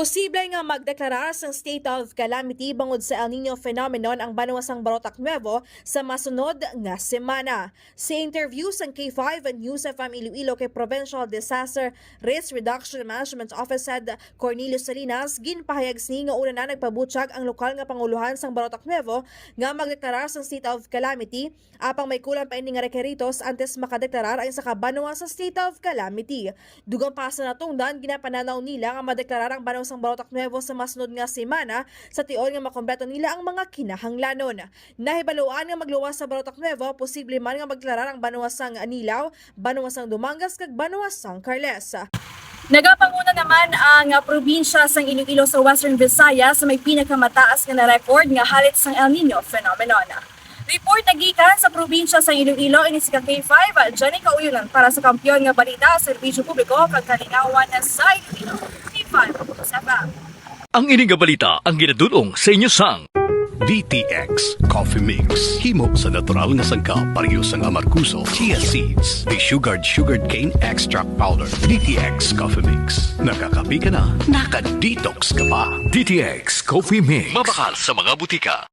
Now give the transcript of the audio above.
Posible nga magdeklarar ng state of calamity bangod sa El Nino phenomenon ang Banuasang Barotac Nuevo sa masunod nga semana. Sa interview sa K5 News FM Iloilo kay Provincial Disaster Risk Reduction Management Office Head Cornelius Salinas, ginpahayag sini nga una na nagpabutyag ang lokal nga panguluhan sang Barotac Nuevo nga magdeklarar ng state of calamity apang may kulang pa ini nga rekeritos antes makadeklarar ang sa kabanwa sa state of calamity. Dugang pa sa natungdan ginapananaw nila nga madeklarar ang Banuasang Barotac Nuevo sa masunod nga semana sa tion nga makompleto nila ang mga kinahanglanon. Nahibaluan nga magluwas sa Barotac Nuevo, posible man nga magdeklarar ang Banuasang Anilaw, Banuasang Dumangas kag Banuasang Carles. Nagapanguna naman ang probinsya sang Iloilo sa Western Visayas sa may pinakamataas nga na-record nga halit sang El Nino phenomenon. Report nagikan sa probinsya sa Iloilo ini si K5 Jenny Kauyonan para sa Kampiyon nga Balita sa Serbisyo Publiko kag Kalinawan sa Iloilo. K5 Usapa. Ang ining nga balita ang ginadulong sa inyo sang DTX Coffee Mix. Himo sa natural nga sangkap pareho sang amarkuso, chia seeds, desugared sugared cane extract powder. DTX Coffee Mix. Nakakapi ka na, naka-detox ka pa. DTX Coffee Mix. Mabakal sa mga butika.